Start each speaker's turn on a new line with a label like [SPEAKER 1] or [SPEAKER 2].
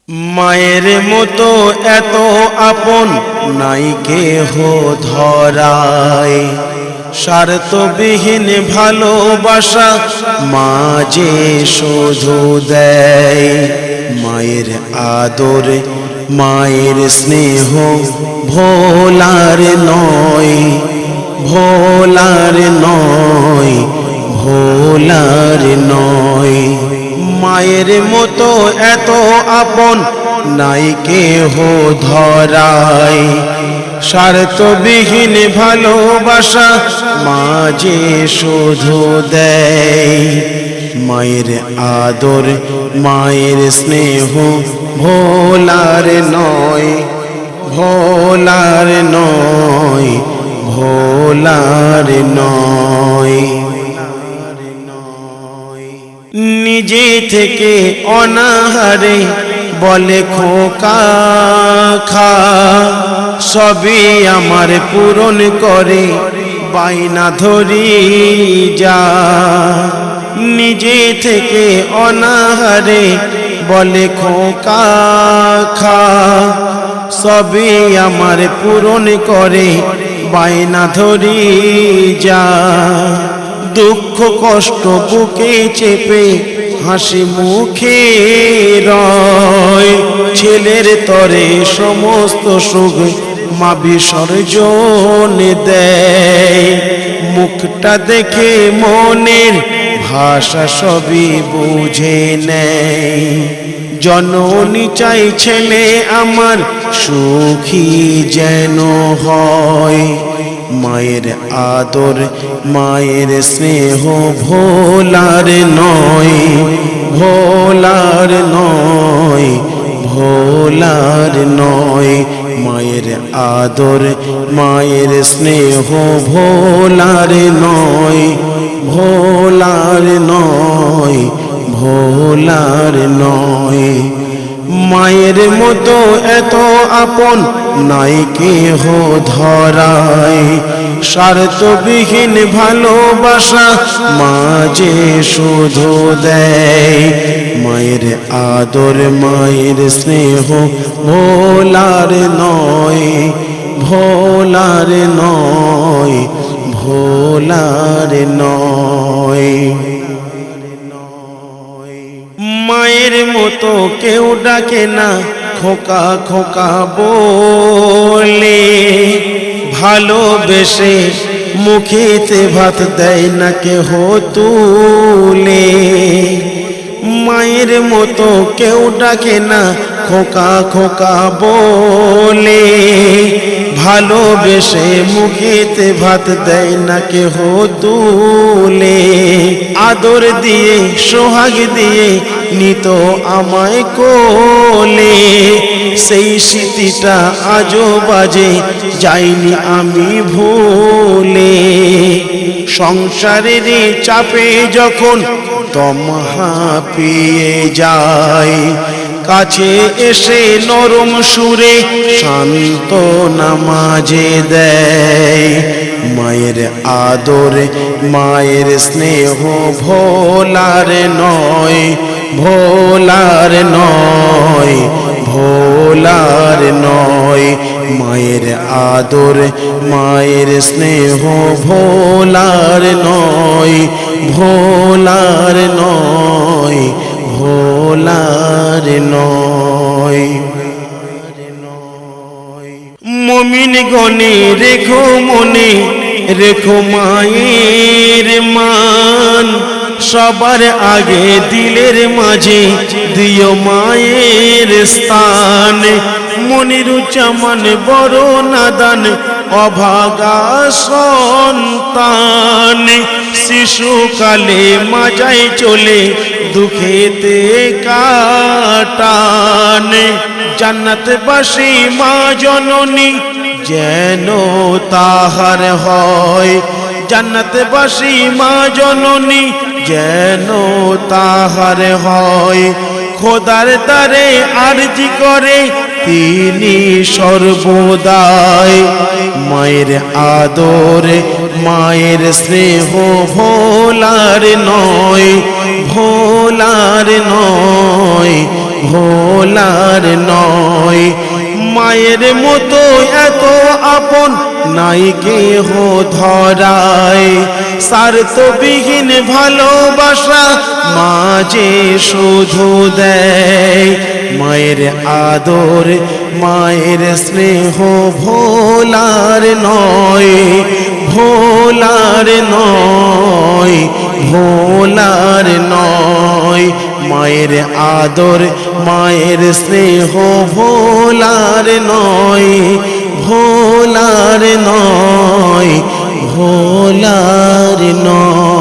[SPEAKER 1] মায়ের মতো এত আপন নাই কেহ ধরায়, স্বার্থবিহীন ভালোবাসা মা যে শুধু দেয়। মায়ের আদর মায়ের স্নেহ ভোলার নয়, ভোলার নয়, ভোলার নয়। মায়ের মতো এত আপন নাই কেহ ধরায়, স্বার্থবিহীন ভালোবাসা মা যে শুধু দেয়। মায়ের আদর মায়ের স্নেহ ভোলার নয়, ভোলার নয়, ভোলার নয়। নিজে থেকে অনাহারে বলে খোকা খা, সবই আমার পূরণ করে বাইনা ধরি যা। নিজে থেকে অনাহারে বলে খোকা খা, সবই আমার পূরণ করে বাইনা ধরি যা। দুঃখ কষ্ট বুকে চেপে হাসি মুখে রয়, ছেলের তরে সমস্ত সুখ মা বিসর্জন দেয়। মুখটা দেখে মনের ভাষা সবই বুঝে নেয়। জননী চাই ছেলে আমার সুখী যেন হয়। মায়ের আদর মায়ের স্নেহ ভোলার নয়, ভোলার নয়, ভোলার নয়। মায়ের আদর মায়ের স্নেহ ভোলার নয়, ভোলার নয়, ভোলার নয়। মায়ের মতো এত আপন নাই কেহ ধরায়, স্বার্থবিহীন ভালোবাসা মা যে শুধু দেয়। মায়ের আদর মায়ের স্নেহ ভোলার নয়, ভোলার নয়, ভোলার নয়। মায়ের মতো কেউ ডাকে না খোকা খোকা বলে, ভালোবেসে মুখেতে ভাত দেয় না কেহ তুলে। মায়ের মতো কেউ ডাকে না খোকা খোকা বলে, ভালোবেসে মুখেতে ভাত দেয় না কেহ তুলে। আদর দিয়ে সোহাগ দিয়ে নিত আমায় কোলে, সেই স্মৃতিটা আজও বাজে যাইনি আমি ভুলে। সংসারের চাপে যখন দম হাঁপিয়ে যায়, কাছে এসে নরম সুরে সান্ত্বনা মাঝে দেয়। মায়ের আদর মায়ের স্নেহ ভোলার নয়, ভোলার নয়, ভোলার নয়। মায়ের আদর মায়ের স্নেহ ভোলার নয়, ভোলার নয়, ভোলার নয়। মুমিন গণে রেখো মনে রেখো মায়ের মান, সবার আগে দিলের মাঝে দিও মায়ের স্থান। মনিরুজ্জামান বড় নাদান অভাগা সন্তান, শিশুকালে মাজায় চলে দুঃখেতে কাটান। জান্নাতবাসী মা জননী যেন তাহার হয়, জান্নাতবাসী মা জননী যেন তাহার হয়। খোদার দ্বারে আরজি করে তিনি সর্বদাই। মায়ের আদর মায়ের স্নেহ ভোলার নয়, ভোলার নয়, ভোলার নয়। মায়ের মতো এত আপন নাই কেহ ধরায়, স্বার্থবিহীন ভালোবাসা মাঝে শুধু দেয়। মায়ের আদর মায়ের স্নেহ ভোলার নয়, ভোলার নয়, ভোলার নয়। মায়ের আদর মায়ের স্নেহ ভোলার নয়, ভোলার নয়, ভোলার নয়।